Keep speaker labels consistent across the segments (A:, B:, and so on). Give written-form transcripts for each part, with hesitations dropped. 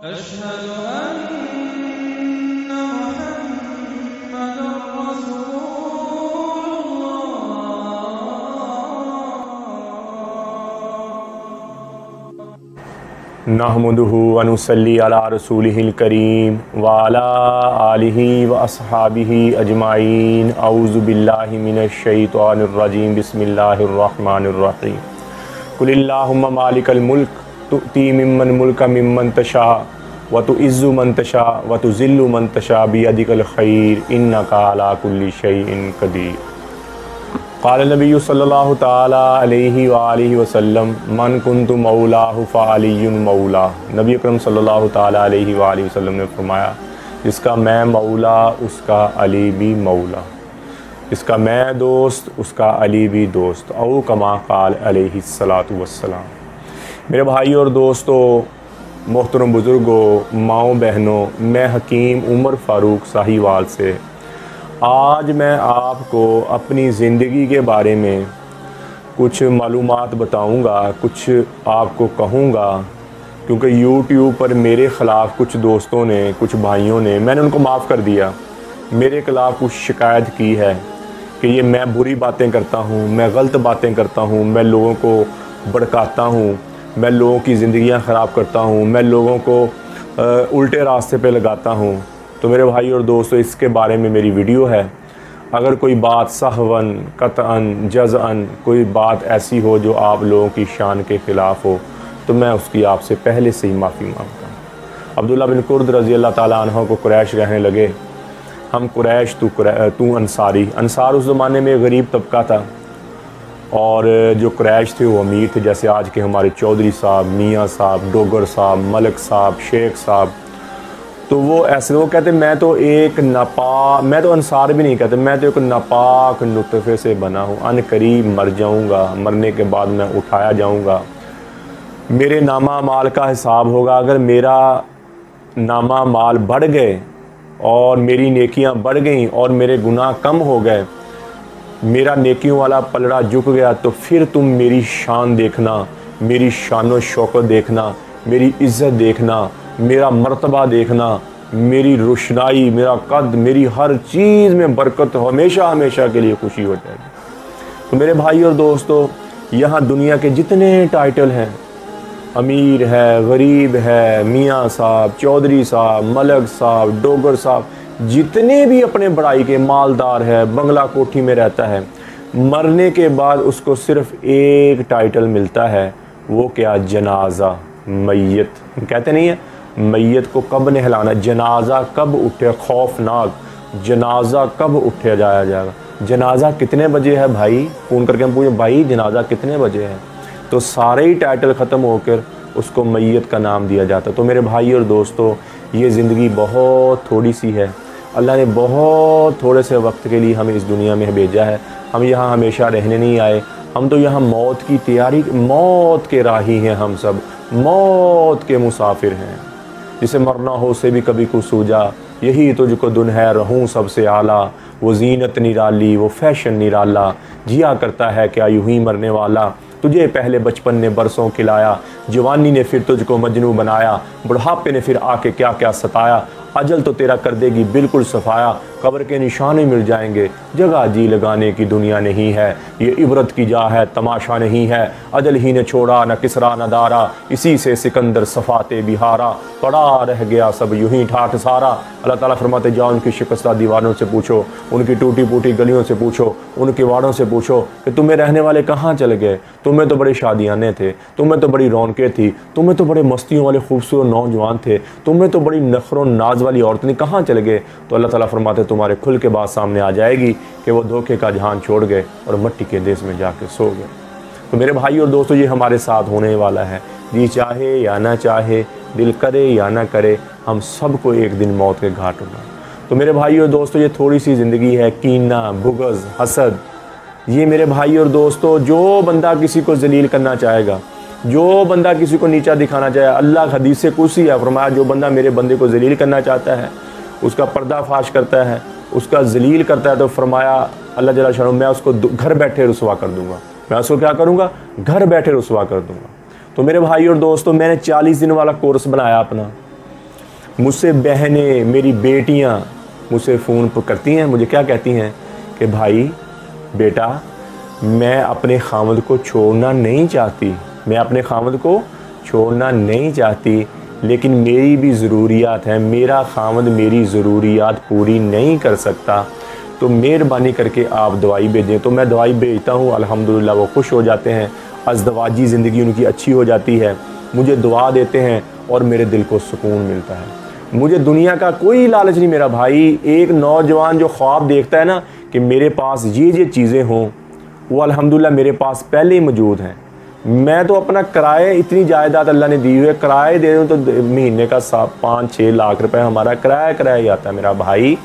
A: अशहदु अन्ना मुहम्मदुर रसूलुल्लाह।
B: नहमदुहु व नुसल्ली अला रसूलिहिल करीम व अला आलिहि व अस्हाबिहि अजमाइन। औज़ु बिल्लाहि मिनश शैतानिर रजीम। बिस्मिल्लाहिर रहमानिर रहीम। कुलिल्लाहुम्मा मालिकल मुल्क तुअती मिम्मन मुल्का मिम्मन तशा व तुइज़्ज़ु मन तशा व तुज़िल्लु मन तशा बियदिकल खैर इन्नका अला कुल्लि शैइन क़दीर। क़ाल नबी सल्लल्लाहु ताला अलैहि व आलिहि वसल्लम मन कुन्तु मौलाहु फ़अलियुन मौला। नबी अकरम सल्लल्लाहु ताला अलैहि व आलिहि वसल्लम ने फरमाया, जिसका मैं मौला उसका अली भी मौला, जिसका मैं दोस्त उसका अली भी दोस्त। औ कमा क़ाल अलैहिस्सलातु वस्सलाम। मेरे भाई और दोस्तों, मोहतरम बुज़ुर्गों, माओ बहनों, मैं हकीम उमर फ़ारूक साहिवाल से आज मैं आपको अपनी ज़िंदगी के बारे में कुछ मालूमात बताऊंगा, कुछ आपको कहूंगा, क्योंकि YouTube पर मेरे ख़िलाफ़ कुछ दोस्तों ने, कुछ भाइयों ने, मैंने उनको माफ़ कर दिया, मेरे ख़िलाफ़ कुछ शिकायत की है कि ये मैं बुरी बातें करता हूँ, मैं गलत बातें करता हूँ, मैं लोगों को भड़काता हूँ, मैं लोगों की ज़िंदगियाँ ख़राब करता हूँ, मैं लोगों को उल्टे रास्ते पे लगाता हूँ। तो मेरे भाई और दोस्तों, इसके बारे में मेरी वीडियो है। अगर कोई बात सहवन, कतअन, जज़अन कोई बात ऐसी हो जो आप लोगों की शान के ख़िलाफ़ हो, तो मैं उसकी आपसे पहले से ही माफ़ी मांगता हूँ। अब्दुल्ला बिन कुर्द रज़ी अल्लाह ताला अन्हु को कुरैश कहने लगे, हम कुरैश, तू अंसारी। अंसार उस ज़माने में गरीब तबका था और जो कुरैश थे वो अमीर थे, जैसे आज के हमारे चौधरी साहब, मियाँ साहब, डोगर साहब, मलक साहब, शेख साहब। तो वो ऐसे, वो कहते मैं तो मैं तो अंसार भी नहीं कहते, मैं तो एक नापाक नुतफ़े से बना हूँ, अन करीब मर जाऊँगा, मरने के बाद मैं उठाया जाऊँगा, मेरे नामा माल का हिसाब होगा। अगर मेरा नामा माल बढ़ गए और मेरी नेकियां बढ़ गईं और मेरे गुनाह कम हो गए, मेरा नेकियों वाला पलड़ा झुक गया, तो फिर तुम मेरी शान देखना, मेरी शान व शौकत देखना, मेरी इज़्ज़त देखना, मेरा मर्तबा देखना, मेरी रोशनाई, मेरा कद, मेरी हर चीज़ में बरकत हमेशा हमेशा के लिए खुशी हो जाएगी। तो मेरे भाई और दोस्तों, यहाँ दुनिया के जितने टाइटल हैं, अमीर है, गरीब है, मियाँ साहब, चौधरी साहब, मलक साहब, डोगर साहब, जितने भी अपने बड़ाई के मालदार है, बंगला कोठी में रहता है, मरने के बाद उसको सिर्फ एक टाइटल मिलता है, वो क्या? जनाजा, मैयत। कहते नहीं है मैयत को कब नहलाना, जनाजा कब उठे, खौफनाक जनाजा कब उठे जाया जाएगा। जनाजा कितने बजे है भाई? फ़ोन करके हम पूछे, भाई जनाजा कितने बजे है? तो सारे ही टाइटल ख़त्म होकर उसको मैयत का नाम दिया जाता। तो मेरे भाई और दोस्तों, ये ज़िंदगी बहुत थोड़ी सी है। अल्लाह ने बहुत थोड़े से वक्त के लिए हमें इस दुनिया में भेजा है। हम यहाँ हमेशा रहने नहीं आए, हम तो यहाँ मौत की तैयारी, मौत के राही हैं, हम सब मौत के मुसाफिर हैं। जिसे मरना हो उसे भी कभी कुछ सूझा, यही तुझको दुन है रहूं सबसे आला, वो जीनत निराली, वो फैशन निराला, जिया करता है क्या यूं ही मरने वाला। तुझे पहले बचपन ने बरसों खिलाया, जवानी ने फिर तुझको मजनू बनाया, बुढ़ापे ने फिर आके क्या क्या सताया, अजल तो तेरा कर देगी बिल्कुल सफाया, कब्र के निशाने मिल जाएंगे, जगह जी लगाने की दुनिया नहीं है, ये इबरत की जा है तमाशा नहीं है, अजल ही ने छोड़ा न किसरा न दारा, इसी से सिकंदर सफ़ाते बिहारा, पड़ा रह गया सब यूं ही ठाठ सारा। अल्लाह ताला फरमाते, जाओ उनकी शिकस्ता दीवारों से पूछो, उनकी टूटी फूटी गलियों से पूछो, उनके वाड़ों से पूछो कि तुम्हें रहने वाले कहाँ चले गए, तुम्हें तो बड़े शादियाने थे, तुम्हें तो बड़ी रौनकें थी, तुम्हें तो बड़े मस्तियों वाले खूबसूरत नौजवान थे, तुम्हें तो बड़ी नखरों नाज वाली औरतें, कहाँ चले गए? तो अल्लाह ताला फरमाते, तुम्हारे खुल के बात सामने आ जाएगी कि वो धोखे का जहान छोड़ गए और मट्टी के देश में जाके सो गए। तो मेरे भाई और दोस्तों, ये हमारे साथ होने वाला है। जी चाहे या ना चाहे, दिल करे या ना करे, हम सबको एक दिन मौत के घाट होना। तो मेरे भाई और दोस्तों, ये थोड़ी सी ज़िंदगी है। कीना, बुग़्ज़, हसद, ये मेरे भाई और दोस्तों, जो बंदा किसी को जलील करना चाहेगा, जो बंदा किसी को नीचा दिखाना चाहे, अल्लाह हदीस कुर्सी है, फरमाया जो बंदा मेरे बंदे को जलील करना चाहता है, उसका पर्दाफाश करता है, उसका जलील करता है, तो फरमाया अल्लाह जल्ल शानहू, मैं उसको घर बैठे रुसवा कर दूंगा। मैं उसको क्या करूँगा? घर बैठे रुसवा कर दूंगा। तो मेरे भाई और दोस्तों, मैंने 40 दिन वाला कोर्स बनाया अपना। मुझसे बहनें, मेरी बेटियां मुझसे फ़ोन करती हैं, मुझे क्या कहती हैं कि भाई बेटा मैं अपने खामद को छोड़ना नहीं चाहती, मैं अपने खामद को छोड़ना नहीं चाहती, लेकिन मेरी भी ज़रूरियात हैं, मेरा खामद मेरी ज़रूरियात पूरी नहीं कर सकता, तो मेहरबानी करके आप दवाई भेजें। तो मैं दवाई भेजता हूँ, अल्हम्दुलिल्लाह वो खुश हो जाते हैं, अज़दवाजी ज़िंदगी उनकी अच्छी हो जाती है, मुझे दुआ देते हैं और मेरे दिल को सुकून मिलता है। मुझे दुनिया का कोई लालच नहीं मेरा भाई। एक नौजवान जो ख्वाब देखता है ना कि मेरे पास ये चीज़ें हों, वो अल्हम्दुलिल्लाह मेरे पास पहले ही मौजूद हैं। मैं तो अपना किराए, इतनी जायदाद अल्लाह ने दी हुई है, किराए दे दूँ तो महीने का 5-6 लाख रुपए हमारा किराया ही आता है मेरा भाई।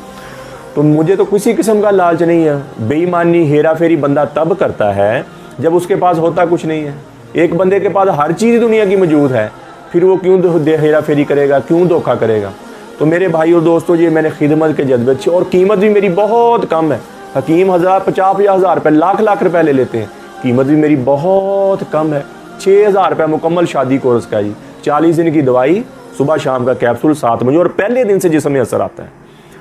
B: तो मुझे तो किसी किस्म का लालच नहीं है। बेईमानी, हेरा फेरी बंदा तब करता है जब उसके पास होता कुछ नहीं है। एक बंदे के पास हर चीज़ दुनिया की मौजूद है, फिर वो क्यों हेरा फेरी करेगा, क्यों धोखा करेगा। तो मेरे भाई और दोस्तों, ये मैंने खिदमत के जज्बे से, और कीमत भी मेरी बहुत कम है। हकीम 50,000 रुपये, लाख रुपए ले लेते हैं, कीमत भी मेरी बहुत कम है। 6,000 रुपये मुकम्मल शादी कोर्स का जी, 40 दिन की दवाई, सुबह शाम का कैप्सूल 7 बजे, और पहले दिन से जिस्म में असर आता है,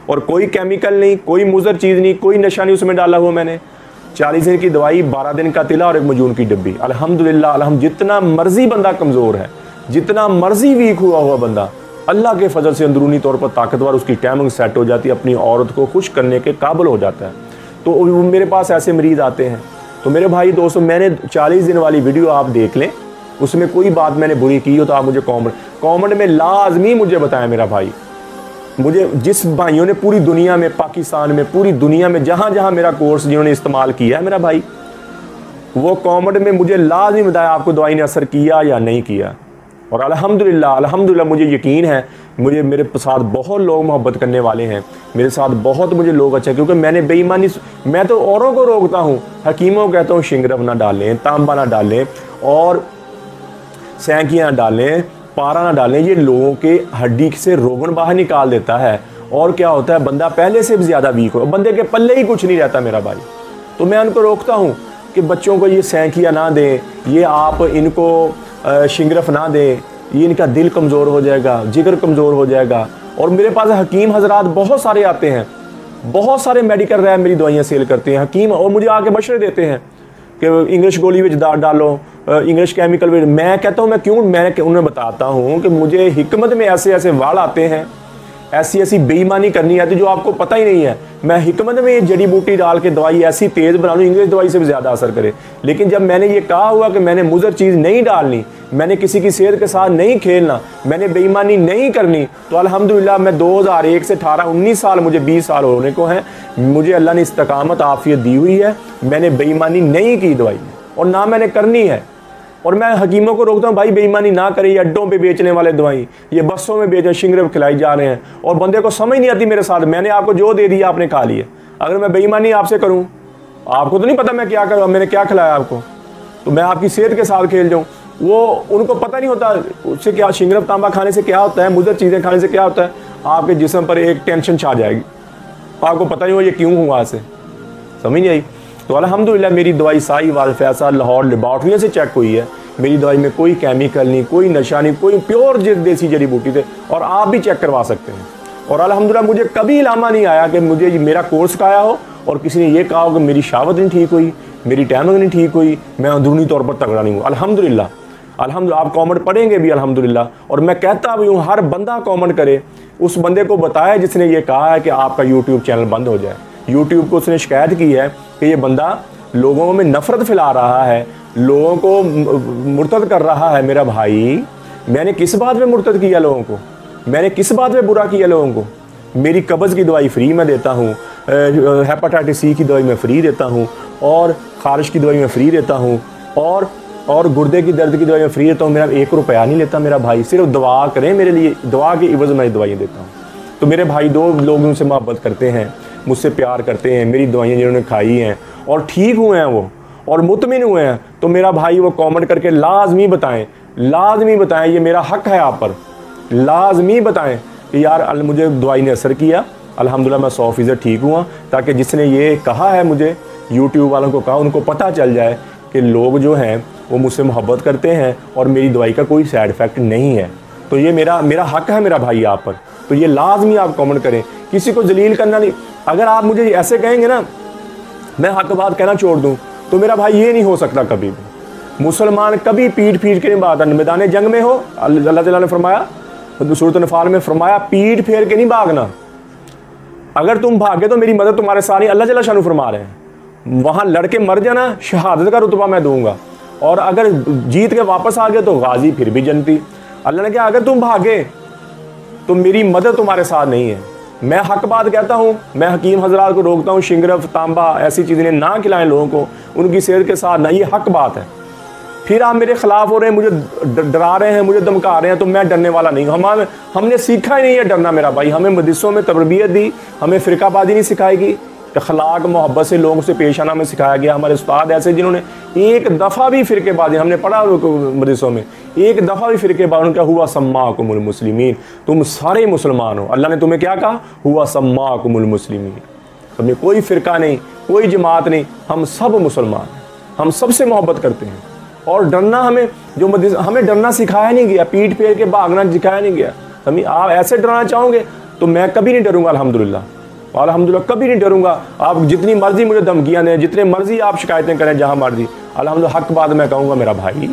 B: और कोई केमिकल नहीं, कोई मुज़र चीज़ नहीं, कोई नशा नहीं उसमें डाला हुआ मैंने। 40 दिन की दवाई, 12 दिन का तिला और 1 मजून की डिब्बी। अल्हम्दुलिल्लाह, जितना मर्जी बंदा कमज़ोर है, जितना मर्जी वीक हुआ बंदा, अल्लाह के फजल से अंदरूनी तौर पर ताकतवर, उसकी टाइमिंग सेट हो जाती है, अपनी औरत को खुश करने के काबिल हो जाता है। तो मेरे पास ऐसे मरीज़ आते हैं। तो मेरे भाई दोस्तों, मैंने 40 दिन वाली वीडियो आप देख लें, उसमें कोई बात मैंने बुरी की हो तो आप मुझे कॉमेंट में लाजमी मुझे बताएं मेरा भाई। मुझे जिस भाइयों ने पूरी दुनिया में, पाकिस्तान में, पूरी दुनिया में जहाँ जहाँ मेरा कोर्स जिन्होंने इस्तेमाल किया है मेरा भाई, वो कॉमेंट में मुझे लाजमी बताया आपको दवाई ने असर किया या नहीं किया। और अल्हम्दुलिल्लाह मुझे यकीन है, मेरे साथ बहुत लोग मोहब्बत करने वाले हैं, मेरे साथ बहुत मुझे लोग अच्छा, क्योंकि मैंने बेईमानी, मैं तो औरों को रोकता हूँ, हकीमों को कहता हूँ शिंगरफ ना डालें, तांबा ना डालें और सैंकियाँ डालें, पारा ना डालें, ये लोगों के हड्डी से रोगन बाहर निकाल देता है। और क्या होता है, बंदा पहले से भी ज़्यादा वीक हो, बंदे के पल्ले ही कुछ नहीं रहता मेरा भाई। तो मैं उनको रोकता हूँ कि बच्चों को ये सैंकियाँ ना दें, ये आप इनको शिंगरफ ना दें, ये इनका दिल कमज़ोर हो जाएगा, जिगर कमज़ोर हो जाएगा। और मेरे पास हकीम हजरात बहुत सारे आते हैं, बहुत सारे मेडिकल रैप मेरी दवाइयाँ सेल करते हैं हकीम, और मुझे आके मशवरे देते हैं कि इंग्लिश गोली विच डालो, इंग्लिश केमिकल विच। मैं कहता हूँ मैं उन्हें बताता हूँ कि मुझे हिकमत में ऐसे ऐसे वाल आते हैं, ऐसी ऐसी बेईमानी करनी आती जो आपको पता ही नहीं है। मैं हिकमत में ये जड़ी बूटी डाल के दवाई ऐसी तेज़ बना लूँ, इंग्लिश दवाई से भी ज़्यादा असर करे। लेकिन जब मैंने ये कहा हुआ कि मैंने मुज़र चीज़ नहीं डालनी, मैंने किसी की सेहत के साथ नहीं खेलना, मैंने बेईमानी नहीं करनी, तो अल्हम्दुलिल्लाह मैं 2001 से 18-19 साल, मुझे 20 साल होने को हैं, मुझे अल्लाह ने इस्तकामत आफियत दी हुई है। मैंने बेईमानी नहीं की दवाई में, और ना मैंने करनी है। और मैं हकीमों को रोकता हूँ, भाई बेईमानी ना करें, ये अड्डों पे बेचने वाले दवाई, ये बसों में बेचने, शिंगरफ खिलाई जा रहे हैं, और बंदे को समझ नहीं आती मेरे साथ। मैंने आपको जो दे दिया आपने खा लिया। अगर मैं बेईमानी आपसे करूँ, आपको तो नहीं पता मैं क्या करूँ, मैंने क्या खिलाया आपको, तो मैं आपकी सेहत के साथ खेल जाऊँ। वो उनको पता नहीं होता उससे क्या, शिंगरफ तांबा खाने से क्या होता है, मुज़र चीज़ें खाने से क्या होता है। आपके जिस्म पर एक टेंशन छा जाएगी, आपको पता नहीं हो ये क्यों हुआ से, समझ नहीं आई। तो अल्हम्दुलिल्लाह मेरी दवाई साहिवाल फैसल लाहौर लेबॉर्ट्री से चेक हुई है। मेरी दवाई में कोई केमिकल नहीं, कोई नशा नहीं, कोई प्योर देसी जड़ी बूटी थे, और आप भी चेक करवा सकते हैं। और अल्हम्दुलिल्लाह मुझे कभी इलामा नहीं आया कि मुझे मेरा कोर्स खाया हो और किसी ने ये कहा हो कि मेरी शावत नहीं ठीक हुई, मेरी टाइमिंग नहीं ठीक हुई, मैं अंदरूनी तौर पर तगड़ा नहीं हूँ। अल्हम्दुलिल्लाह आप कमेंट पढ़ेंगे भी अल्हम्दुलिल्लाह। और मैं कहता भी हूँ हर बंदा कमेंट करे, उस बंदे को बताया जिसने ये कहा है कि आपका यूट्यूब चैनल बंद हो जाए। यूट्यूब को उसने शिकायत की है कि ये बंदा लोगों में नफ़रत फैला रहा है, लोगों को मुर्तद कर रहा है। मेरा भाई, मैंने किस बात पे मुर्तद किया लोगों को, मैंने किस बात पे बुरा किया लोगों को। मेरी कब्ज़ की दवाई फ्री में देता हूँ, हेपेटाइटिस सी की दवाई में फ्री देता हूँ, और खारिश की दवाई में फ्री देता हूँ, और गुर्दे की दर्द की दवाई में फ्री देता हूँ। मेरा 1 रुपया नहीं लेता मेरा भाई, सिर्फ दुआ करें मेरे लिए, दुआ के इवज़ में दवाइयाँ देता हूँ। तो मेरे भाई, 2 लोग मुझसे मोहब्बत करते हैं, मुझसे प्यार करते हैं, मेरी दवाइयाँ जिन्होंने खाई हैं और ठीक हुए हैं वो, और मुतमिन हुए हैं, तो मेरा भाई वो कमेंट करके लाजमी बताएं, ये मेरा हक है आप पर, लाजमी बताएं कि यार मुझे दवाई ने असर किया, अल्हम्दुलिल्लाह मैं 100% ठीक हुआ, ताकि जिसने ये कहा है मुझे, यूट्यूब वालों को कहा, उनको पता चल जाए कि लोग जो हैं वो मुझसे मोहब्बत करते हैं और मेरी दवाई का कोई साइड इफ़ेक्ट नहीं है। तो ये मेरा हक है मेरा भाई आप पर। तो ये लाजमी आप कमेंट करें। किसी को जलील करना नहीं। अगर आप मुझे ऐसे कहेंगे ना, मैं हक बात कहना छोड़ दूँ, तो मेरा भाई ये नहीं हो सकता कभी भी। मुसलमान कभी पीठ फेर के नहीं भागता। मैदान जंग में हो, अल्लाह ताला ने फरमाया सूरत नफाल में फरमाया, पीठ फेर के नहीं भागना। अगर तुम भागे तो मेरी मदद तुम्हारे साथ, अल्लाह ताला शानू फरमा रहे हैं। वहाँ लड़के मर जाना, शहादत का रुतबा मैं दूंगा, और अगर जीत के वापस आ गए तो गाजी फिर भी जनती। अल्लाह ने कहा अगर तुम भागे तो मेरी मदद तुम्हारे साथ नहीं है। मैं हक बात कहता हूँ, मैं हकीम हजरात को रोकता हूँ, शिंगरफ तांबा ऐसी चीज़ें ना खिलाएं लोगों को, उनकी सेहत के साथ ना, ये हक बात है। फिर आप मेरे खिलाफ हो रहे हैं, मुझे डरा रहे हैं, मुझे धमका रहे हैं, तो मैं डरने वाला नहीं हूँ। हमने सीखा ही नहीं है डरना मेरा भाई। हमें मदरसों में तरबियत दी, हमें फ़िरकाबाजी नहीं सिखाएगी, अखलाक मोहब्बत से लोगों से पेश आना में सिखाया गया। हमारे उस्ताद ऐसे जिन्होंने एक दफ़ा भी फ़िरकेबाजी, हमने पढ़ा मदरसों में, एक दफ़ा भी फ़िरकेबाजी, उनका हुआ सम्माकुमुल मुस्लिमीन, तुम सारे मुसलमान हो। अल्लाह ने तुम्हें क्या कहा? हुआ सम्माकुमुल मुस्लिमीन। हमें कोई फ़िरका नहीं, कोई जमात नहीं, हम सब मुसलमान हैं, हम सबसे मोहब्बत करते हैं। और डरना हमें डरना सिखाया नहीं गया, पीठ फेर के भागना सिखाया नहीं गया। हमें आप ऐसे डराना चाहोगे तो मैं कभी नहीं डरूंगा, अल्हम्दुलिल्लाह कभी नहीं डरूंगा। आप जितनी मर्जी मुझे धमकियाँ दें, जितने मर्जी आप शिकायतें करें, जहाँ मर्जी, अल्हम्दुलिल्लाह हक बात मैं कहूँगा मेरा भाई।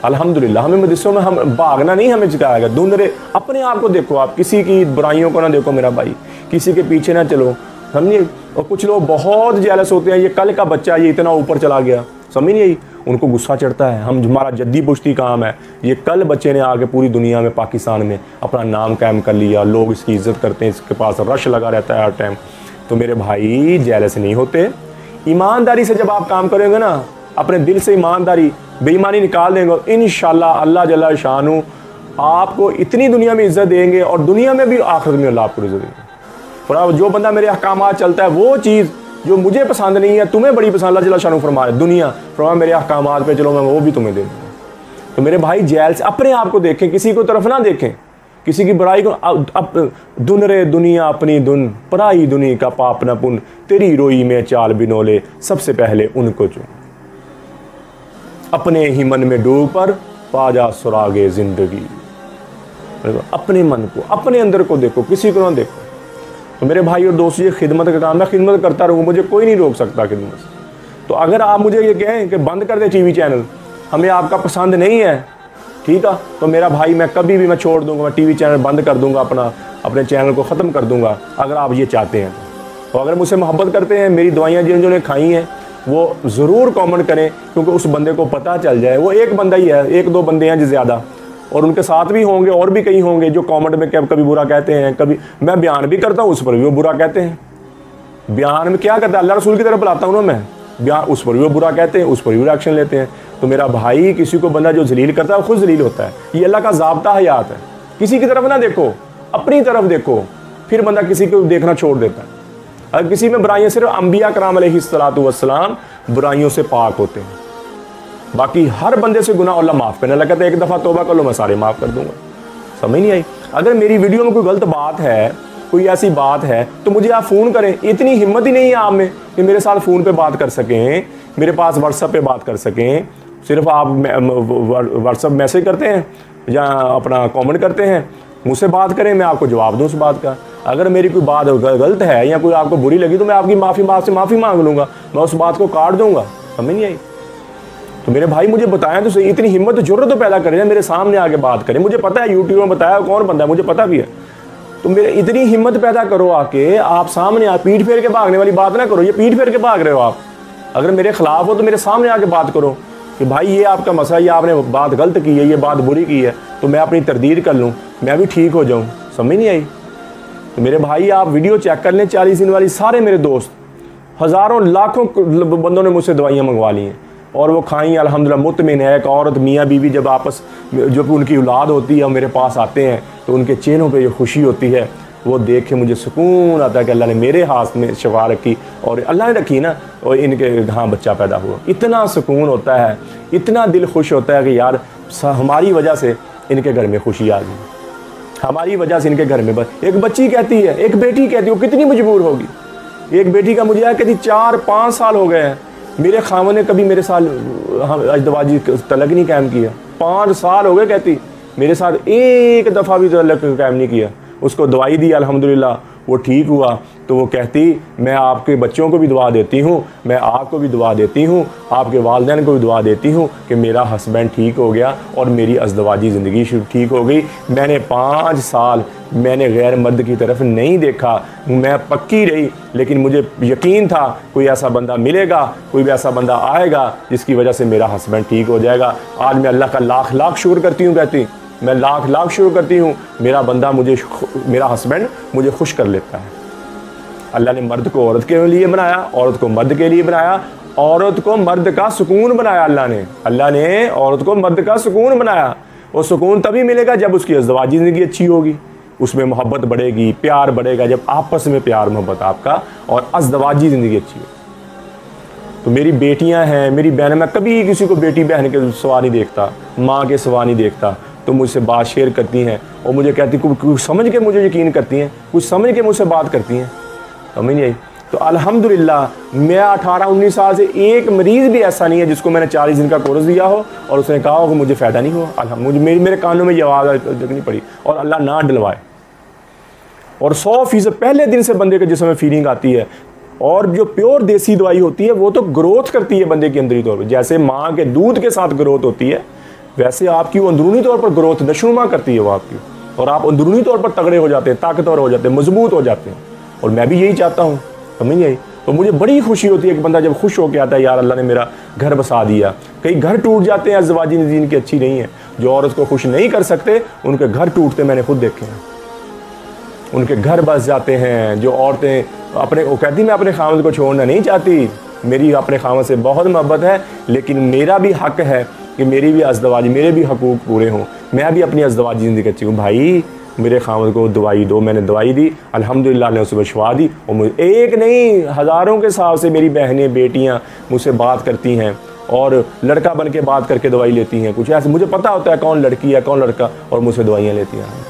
B: अल्हम्दुलिल्लाह हमें मदरसों में हम भागना नहीं हमें सिखाया गया। दूसरे अपने आप को देखो, आप किसी की बुराइयों को ना देखो मेरा भाई, किसी के पीछे ना चलो, समझिए। और कुछ लोग बहुत जेलस होते हैं, ये कल का बच्चा ये इतना ऊपर चला गया, समझ नहीं आई, उनको गुस्सा चढ़ता है। हमारा जद्दी पुश्ती काम है, ये कल बच्चे ने आके पूरी दुनिया में, पाकिस्तान में अपना नाम कायम कर लिया, लोग इसकी इज्जत करते हैं, इसके पास रश लगा रहता है हर टाइम। तो मेरे भाई जेलस नहीं होते। ईमानदारी से जब आप काम करेंगे ना, अपने दिल से ईमानदारी बेईमानी निकाल देंगे, इंशाल्लाह अल्लाह जल्ला शानू आपको इतनी दुनिया में इज्जत देंगे और दुनिया में भी आखिरत में अल्लाह आपको इज्जत देंगे। और जो बंदा मेरे अहकामात चलता है, वो चीज़ जो मुझे पसंद नहीं है तुम्हें बड़ी पसंद, अल्लाह जल्ला शानू फरमा है, दुनिया फरमा मेरे अहकामात पे चलो, मैं वो भी तुम्हें दे दूँगा। तो मेरे भाई जेल से अपने आप को देखें, किसी को तरफ ना देखें, किसी की बुराई को। अब दुन रे दुनिया अपनी दुन, पराई दुनिया का पाप न पुन, तेरी रोई में चाल बिनोले, सबसे पहले उनको चुन। अपने ही मन में डूब पर पाजा सुरागे जिंदगी। अपने मन को, अपने अंदर को देखो, किसी को ना देखो। तो मेरे भाई और दोस्तों, ये खिदमत का काम, मैं खिदमत करता रहूँ, मुझे कोई नहीं रोक सकता खिदमत से। तो अगर आप मुझे ये कहें कि बंद कर दे टीवी चैनल, हमें आपका पसंद नहीं है, ठीक है, तो मेरा भाई मैं कभी भी मैं छोड़ दूंगा, मैं टीवी चैनल बंद कर दूंगा, अपने चैनल को ख़त्म कर दूंगा, अगर आप ये चाहते हैं। तो अगर मुझसे मोहब्बत करते हैं, मेरी दवाइयाँ जिन्होंने खाई हैं वो ज़रूर कमेंट करें, क्योंकि उस बंदे को पता चल जाए। वो एक बंदा ही है, एक दो बंदे हैं जो ज़्यादा, और उनके साथ भी होंगे और भी कई होंगे जो कमेंट में कभी बुरा कहते हैं, कभी मैं बयान भी करता हूँ, उस पर भी वो बुरा कहते हैं। बयान में क्या करता है, अल्लाह रसूल की तरफ बुलाता हूँ ना मैं, बयान उस पर भी वो बुरा कहते हैं, उस पर भी वो एक्शन लेते हैं। तो मेरा भाई, किसी को बंदा जो जलील करता है वो खुद जलील होता है। ये अल्लाह का ज़ाब्ता हयात है। किसी की तरफ ना देखो, अपनी तरफ देखो, फिर बंदा किसी को देखना छोड़ देता है। अगर किसी में बुराइयाँ, सिर्फ अंबिया कराम अलैहिस्सलातु वस्सलाम बुराइयों से पाक होते हैं, बाकी हर बंदे से गुनाह अल्लाह माफ़ करने लगा। तो एक दफ़ा तौबा कर लो, मैं सारे माफ़ कर दूंगा। समझ नहीं आई? अगर मेरी वीडियो में कोई गलत बात है, कोई ऐसी बात है, तो मुझे आप फ़ोन करें। इतनी हिम्मत ही नहीं है आप में कि मेरे साथ फ़ोन पे बात कर सकें, मेरे पास व्हाट्सएप पे बात कर सकें। सिर्फ आप व्हाट्सएप मैसेज करते हैं या अपना कमेंट करते हैं, मुझसे बात करें, मैं आपको जवाब दूँ उस बात का। अगर मेरी कोई बात गलत है या कोई आपको बुरी लगी तो मैं आपकी माफ़ी मांग लूँगा, मैं उस बात को काट दूँगा। समझ नहीं आई? तो मेरे भाई मुझे बताएं तो सही, इतनी हिम्मत जरूरत तो पैदा करें, मेरे सामने आके बात करें। मुझे पता है यूट्यूब में बताया कौन बंदा है, मुझे पता भी है। तो मेरे इतनी हिम्मत पैदा करो आके, आप सामने आ, पीठ फेर के भागने वाली बात ना करो। ये पीठ फेर के भाग रहे हो आप। अगर मेरे खिलाफ हो तो मेरे सामने आके बात करो कि भाई ये आपका मसला, ये आपने बात गलत की है, ये बात बुरी की है, तो मैं अपनी तरदीद कर लूँ, मैं भी ठीक हो जाऊँ। समझ नहीं आई? तो मेरे भाई आप वीडियो चेक कर लें, 40 दिन वाली। सारे मेरे दोस्त, हज़ारों लाखों बंदों ने मुझसे दवाइयाँ मंगवा ली हैं और वो खाई, अल्हम्दुलिल्लाह मुतमिन है। एक औरत मियाँ बीवी जब आपस जो उनकी औलाद होती है मेरे पास आते हैं तो उनके चेहरों पे जो खुशी होती है वो देख के मुझे सुकून आता है कि अल्लाह ने मेरे हाथ में शफा रखी और अल्लाह ने रखी ना, और इनके हाँ बच्चा पैदा हुआ। इतना सुकून होता है, इतना दिल खुश होता है कि यार हमारी वजह से इनके घर में खुशी आ गई, हमारी वजह से इनके घर में। बस एक बच्ची कहती है, एक बेटी कहती है, वो कितनी मजबूर होगी। एक बेटी का मुझे यार कहती 4-5 साल हो गए हैं, मेरे खामन ने कभी मेरे साथ अजदवाजी तलक नहीं कायम किया। 5 साल हो गए कहती, मेरे साथ एक दफ़ा भी तलक कायम नहीं किया। उसको दवाई दी, अल्हम्दुलिल्लाह वो ठीक हुआ। तो वो कहती मैं आपके बच्चों को भी दुआ देती हूँ, मैं आपको भी दुआ देती हूँ, आपके वालिदैन को भी दुआ देती हूँ कि मेरा हस्बैंड ठीक हो गया और मेरी अज़दवाजी ज़िंदगी ठीक हो गई। मैंने 5 साल मैंने गैर मर्द की तरफ नहीं देखा, मैं पक्की रही, लेकिन मुझे यकीन था कोई ऐसा बंदा मिलेगा, कोई भी ऐसा बंदा आएगा जिसकी वजह से मेरा हस्बैंड ठीक हो जाएगा। आज मैं अल्लाह का लाख लाख शुक्र करती हूँ, कहती मैं लाख लाख शुक्र करती हूँ, मेरा बंदा मेरा हस्बैंड मुझे खुश कर लेता है। अल्लाह ने मर्द को औरत के लिए बनाया, औरत को मर्द के लिए बनाया, औरत को मर्द का सुकून बनाया। अल्लाह ने औरत को मर्द का सुकून बनाया। और सुकून तभी मिलेगा जब उसकी अज़दवाजी ज़िंदगी अच्छी होगी, उसमें मोहब्बत बढ़ेगी, प्यार बढ़ेगा, जब आपस में प्यार मोहब्बत आपका और अज़दवाजी ज़िंदगी अच्छी हो। तो मेरी बेटियां हैं, मेरी बहन, मैं कभी किसी को बेटी बहन के सवा नहीं देखता, माँ के सवा नहीं देखता। तो मुझसे बात शेयर करती हैं और मुझे कहती कुछ समझ के मुझे यकीन करती हैं, कुछ समझ के मुझसे बात करती हैं, समझ नहीं आई। तो अल्हम्दुलिल्लाह मैं 18-19 साल से एक मरीज़ भी ऐसा नहीं है जिसको मैंने 40 दिन का कोर्स दिया हो और उसने कहा हो कि मुझे फ़ायदा नहीं हुआ। मुझे मेरे कानों में ये आवाज़ नहीं पड़ी, और अल्लाह ना डलवाए। और 100% पहले दिन से बंदे के जिस्म में फीलिंग आती है। और जो प्योर देसी दवाई होती है वो तो ग्रोथ करती है बंदे के अंदरी तौर पर, जैसे माँ के दूध के साथ ग्रोथ होती है वैसे आपकी वो अंदरूनी तौर पर ग्रोथ नशुमा करती है वो आपकी, और आप अंदरूनी तौर पर तगड़े हो जाते हैं, ताकतवर हो जाते हैं, मजबूत हो जाते हैं। और मैं भी यही चाहता हूँ, समझ नहीं आई। तो मुझे बड़ी खुशी होती है कि बंदा जब खुश होकर आता है, यार अल्लाह ने मेरा घर बसा दिया। कई घर टूट जाते हैं, अज़दवाजी ज़िंदगी इनकी अच्छी नहीं है, जो औरत को खुश नहीं कर सकते उनके घर टूटते मैंने खुद देखे हैं, उनके घर बस जाते हैं। जो औरतें वो कहती मैं अपने खामद को छोड़ना नहीं चाहती, मेरी अपने खामद से बहुत मोहब्बत है, लेकिन मेरा भी हक है कि मेरी भी अज़दवाजी, मेरे भी हकूक़ पूरे हों, मैं भी अपनी अज़दवाजी ज़िंदगी अच्छी हूँ। भाई मेरे खामद को दवाई दो, मैंने दवाई दी, अल्हम्दुलिल्लाह ने उसे शिफा दी। और मुझे एक नहीं हज़ारों के हिसाब से मेरी बहनें बेटियाँ मुझसे बात करती हैं और लड़का बन के बात करके दवाई लेती हैं। कुछ ऐसे मुझे पता होता है कौन लड़की है कौन लड़का, और मुझसे दवाइयाँ लेती हैं।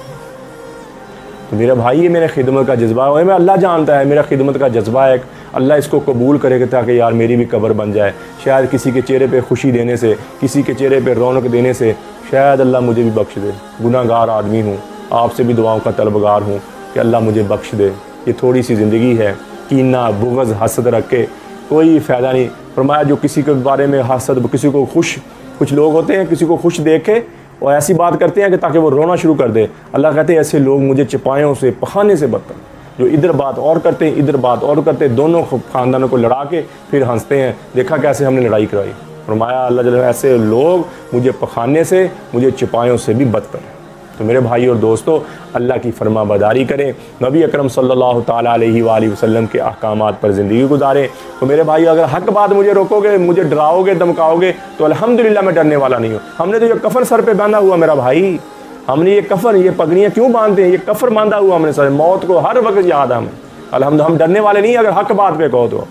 B: तो मेरा भाई ये मेरे खिदमत का जज्बा है, मैं अल्लाह जानता है मेरा खिदमत का जज्बा है। अल्लाह इसको कबूल करेगा ताकि यार मेरी भी कब्र बन जाए। शायद किसी के चेहरे पे खुशी देने से, किसी के चेहरे पे रौनक देने से शायद अल्लाह मुझे भी बख्श दे। गुनाहगार आदमी हूँ, आपसे भी दुआओं का तलबगार हूँ कि अल्लाह मुझे बख्श दे। ये थोड़ी सी ज़िंदगी है, कीना बुग़्ज़ हसद रख के कोई फ़ायदा नहीं। फरमाया जो किसी के बारे में हसद, किसी को खुश, कुछ लोग होते हैं किसी को खुश देख के और ऐसी बात करते हैं कि ताकि वो रोना शुरू कर दे। अल्लाह कहते हैं ऐसे लोग मुझे चपायों से, पखाने से बदतर, जो इधर बात और करते हैं इधर बात और करते हैं, दोनों ख़ानदानों को लड़ा के फिर हंसते हैं, देखा कैसे हमने लड़ाई कराई। फरमाया अल्लाह जल्ल ऐसे लोग मुझे पखाने से, मुझे चपायों से भी बदतर हैं। तो मेरे भाई और दोस्तों अल्लाह की फरमाबरदारी करें, नबी अकरम सल्लल्लाहु ताला अलैहि वसल्लम के अहकामात पर ज़िंदगी गुजारें। तो मेरे भाई अगर हक बात मुझे रोकोगे, मुझे डराओगे, धमकाओगे तो अल्हम्दुलिल्लाह मैं डरने वाला नहीं हूँ। हमने तो ये कफन सर पे बांधा हुआ मेरा भाई, हमने ये कफन, ये पगड़ियाँ क्यों बांधते हैं, ये कफन बांधा हुआ हमने सर, मौत को हर वक्त याद है हमें। अल्हम्दुलिल्लाह हम डरने वाले नहीं अगर हक बात पे कहो तो,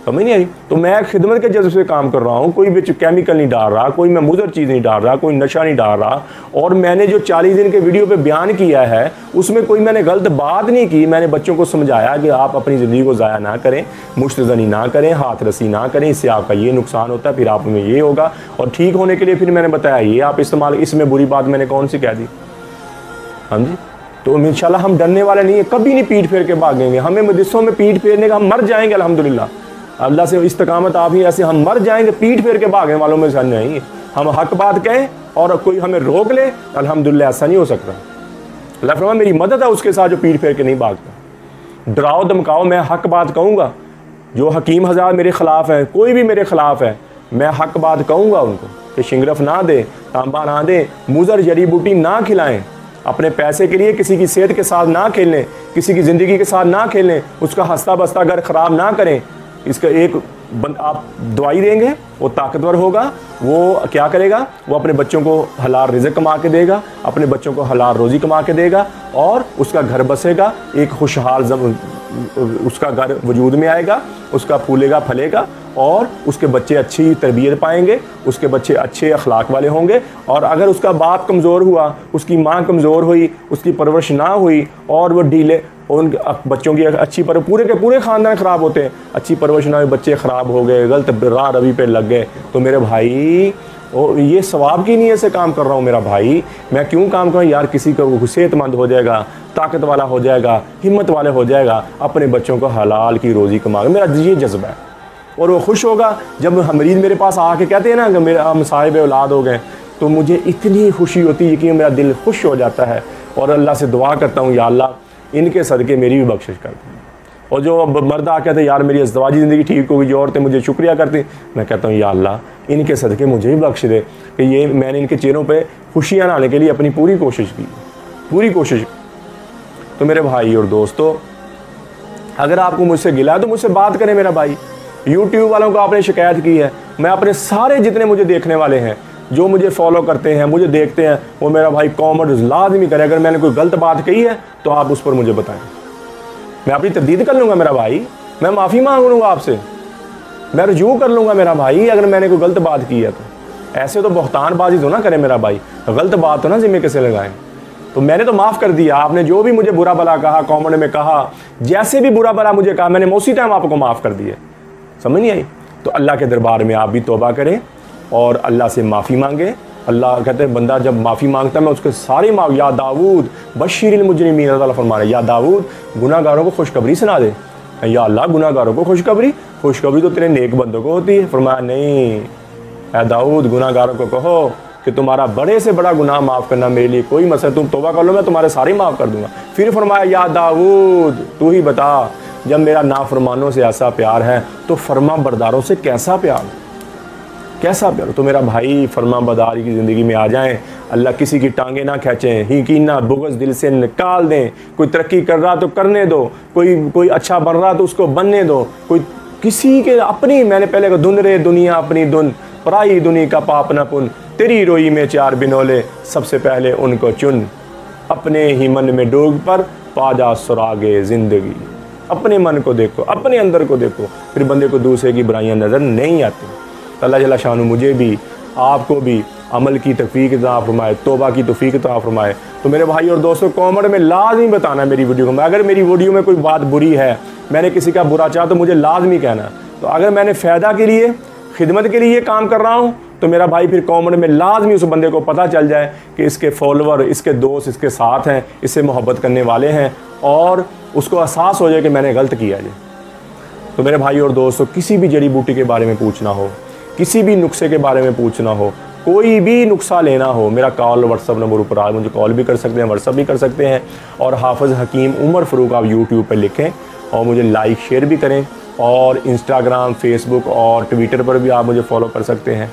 B: समझ नहीं आई। तो मैं खिदमत के जज्बे से काम कर रहा हूँ, कोई भी केमिकल नहीं डाल रहा, कोई मैं मुज़र चीज़ नहीं डाल रहा, कोई नशा नहीं डाल रहा। और मैंने जो 40 दिन के वीडियो पे बयान किया है उसमें कोई मैंने गलत बात नहीं की। मैंने बच्चों को समझाया कि आप अपनी ज़िंदगी को ज़ाया ना करें, मुश्तज़नी ना करें, हाथ रसी ना करें, इससे आपका ये नुकसान होता है, फिर आप में ये होगा। और ठीक होने के लिए फिर मैंने बताया ये आप इस्तेमाल, इसमें बुरी बात मैंने कौन सी कह दी। हाँ जी, तो इंशाल्लाह हम डरने वाले नहीं है, कभी नहीं पीठ फेर के भागेंगे। हमें मदरसों में पीठ फेरने का, हम मर जाएंगे अल्हम्दुलिल्लाह, अल्लाह से इस्तकामत आप ही ऐसे, हम मर जाएंगे पीठ फेर के भागने वालों में से नहीं। हम हक बात कहें और कोई हमें रोक ले, अल्हम्दुलिल्लाह ऐसा नहीं हो सकता। अल्लाह फरमाए मेरी मदद है उसके साथ जो पीठ फेर के नहीं भागता। डराओ धमकाओ, मैं हक बात कहूँगा। जो हकीम हज़ार मेरे ख़िलाफ़ है, कोई भी मेरे ख़िलाफ़ है, मैं हक बात कहूँगा उनको कि शिंगरफ ना दे, तांबा ना दे, मुज़र जड़ी बूटी ना खिलाएं, अपने पैसे के लिए किसी की सेहत के साथ ना खेलें, किसी की ज़िंदगी के साथ ना खेलें, उसका हंसता बसता घर ख़राब ना करें। इसका एक आप दवाई देंगे, वो ताकतवर होगा, वो क्या करेगा, वो अपने बच्चों को हलाल रिज़्क़ कमा के देगा, अपने बच्चों को हलाल रोज़ी कमा के देगा और उसका घर बसेगा, एक खुशहाल उसका घर वजूद में आएगा, उसका फूलेगा फलेगा और उसके बच्चे अच्छी तरबियत पाएंगे, उसके बच्चे अच्छे अखलाक वाले होंगे। और अगर उसका बाप कमज़ोर हुआ, उसकी माँ कमज़ोर हुई, उसकी परवरिश ना हुई और वो ढीले, उन बच्चों की अच्छी पर पूरे के पूरे ख़ानदान ख़राब होते हैं, अच्छी परवरिश ना हुई, बच्चे ख़राब हो गए, गलत राह रवी पे लग गए, तो मेरे भाई और ये सवाब की नीयत से काम कर रहा हूँ मेरा भाई, मैं क्यों काम करूँ यार, किसी को सेहतमंद हो जाएगा, ताकत वाला हो जाएगा, हिम्मत वाले हो जाएगा, अपने बच्चों को हलाल की रोज़ी कमा, मेरा ये जज्बा है। और वो खुश होगा जब मरीज़ मेरे पास आके कहते हैं ना कि मेरा हम साहिब औलाद हो गए, तो मुझे इतनी खुशी होती है कि मेरा दिल खुश हो जाता है और अल्लाह से दुआ करता हूँ, या अल्लाह इनके सदक़े मेरी भी बख्शिश कर दे। और जो मर्द आ कहते यार मेरी अज़वाजी ज़िंदगी ठीक होगी, जो औरतें मुझे शुक्रिया करती, मैं कहता हूँ या अल्लाह इनके सदक़े मुझे भी बख्श दे कि ये मैंने इनके चेहरों पे खुशियाँ लाने के लिए अपनी पूरी कोशिश की, पूरी कोशिश। तो मेरे भाई और दोस्तों, अगर आपको मुझसे गिला है तो मुझसे बात करें मेरा भाई। यूट्यूब वालों को आपने शिकायत की है, मैं अपने सारे जितने मुझे देखने वाले हैं, जो मुझे फॉलो करते हैं, मुझे देखते हैं, वो मेरा भाई कमेंट लाजमी करें। अगर मैंने कोई गलत बात कही है तो आप उस पर मुझे बताएं, मैं अपनी तरदीद कर लूँगा मेरा भाई, मैं माफ़ी मांग लूँगा आपसे, मैं रुजू कर लूँगा मेरा भाई अगर मैंने कोई गलत बात की है तो। ऐसे तो बहतानबाजी तो ना करें मेरा भाई, गलत बात तो ना ज़िम्मे कैसे लगाएं। तो मैंने तो माफ़ कर दिया, आपने जो भी मुझे बुरा भला कहा, कमेंट में कहा, जैसे भी बुरा भला मुझे कहा, मैंने उसी टाइम आपको माफ़ कर दिया। समझ नहीं आई? तो अल्लाह के दरबार में आप भी तौबा करें और अल्लाह से माफ़ी मांगें। अल्लाह कहते हैं बंदा जब माफ़ी मांगता है मैं उसके सारे या दाऊद बशीरिल मुजरिमीन, अल्लाह फरमा रहे या दाऊद गुनाहगारों को खुशखबरी सुना दे। या अल्लाह गुनाहगारों को खुशखबरी तो तेरे नेक बंदों को होती है। फरमाया नहीं, या दाऊद गुनाहगारों को कहो कि तुम्हारा बड़े से बड़ा गुनाह माफ़ करना मेरे लिए कोई मसला, तुम तौबा कर लो मैं तुम्हारे सारे माफ़ कर दूंगा। फिर फरमाया या दाऊद तू ही बता, जब मेरा नाफरमानों से ऐसा प्यार है तो फर्मा बरदारों से कैसा प्यार, कैसा प्यार। तो मेरा भाई फर्मा बरदारी की ज़िंदगी में आ जाएं, अल्लाह किसी की टांगे ना खींचें, ही कीना बुग़्ज़ दिल से निकाल दें। कोई तरक्की कर रहा तो करने दो, कोई अच्छा बन रहा तो उसको बनने दो, कोई किसी के अपनी, मैंने पहले कहा धुन रे दुनिया अपनी धुन, पराई दुनिया का पाप न पुन, तेरी रोई में चार बिनोले सबसे पहले उनको चुन, अपने ही मन में डूब पर पा जा सुरागे ज़िंदगी। अपने मन को देखो, अपने अंदर को देखो, फिर बंदे को दूसरे की बुराइयां नज़र नहीं आती। अल्लाह जल्ला शान मुझे भी आपको भी अमल की तौफीक अता फरमाए, तौबा की तौफीक अता फरमाए। तो मेरे भाई और दोस्तों कमेंट में लाजमी बताना मेरी वीडियो को, अगर मेरी वीडियो में कोई बात बुरी है, मैंने किसी का बुरा चाहा तो मुझे लाजमी कहना। तो अगर मैंने फ़ायदा के लिए, खिदमत के लिए काम कर रहा हूँ तो मेरा भाई फिर कमेंट में लाजमी उस बंदे को पता चल जाए कि इसके फॉलोवर, इसके दोस्त इसके साथ हैं, इससे मोहब्बत करने वाले हैं, और उसको एहसास हो जाए कि मैंने गलत किया है। तो मेरे भाई और दोस्तों, किसी भी जड़ी बूटी के बारे में पूछना हो, किसी भी नुस्खे के बारे में पूछना हो, कोई भी नुस्खा लेना हो, मेरा कॉल व्हाट्सअप नंबर ऊपर आ, मुझे कॉल भी कर सकते हैं, व्हाट्सअप भी कर सकते हैं। और हाफिज़ हकीम उमर फ़ारूक आप यूट्यूब पर लिखें और मुझे लाइक शेयर भी करें, और इंस्टाग्राम, फेसबुक और ट्विटर पर भी आप मुझे फॉलो कर सकते हैं।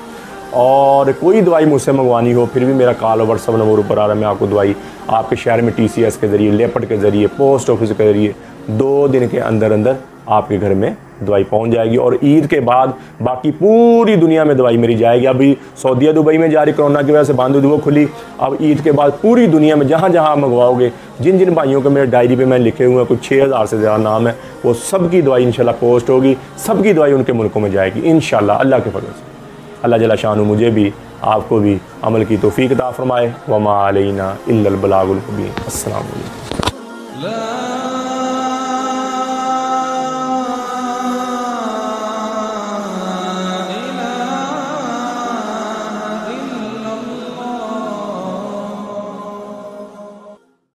B: और कोई दवाई मुझसे मंगवानी हो फिर भी मेरा कॉल और व्हाट्सअप नंबर ऊपर आ रहा है, मैं आपको दवाई आपके शहर में TCS के ज़रिए, लेपर्ड के ज़रिए, पोस्ट ऑफिस के ज़रिए 2 दिन के अंदर अंदर आपके घर में दवाई पहुंच जाएगी। और ईद के बाद बाकी पूरी दुनिया में दवाई मेरी जाएगी। अभी सऊदीया दुबई में जारी कोरोना की वजह से बंद हुई, वो खुली। अब ईद के बाद पूरी दुनिया में जहाँ जहाँ मंगवाओगे, जिन जिन भाइयों को मेरे डायरी पे मैं लिखे हुए हैं, कुछ 6000 से ज़्यादा नाम है, वो सबकी दवाई इंशाल्लाह पोस्ट होगी, सबकी दवाई उनके मुल्कों में जाएगी इंशाल्लाह अल्लाह के फजल से। अल्लाह जल्ला शानु मुझे भी आपको भी अमल की तौफीक अता फरमाए। वमा अलैना इल्लल बलागुल मुबीन। अस्सलाम वालेकुम।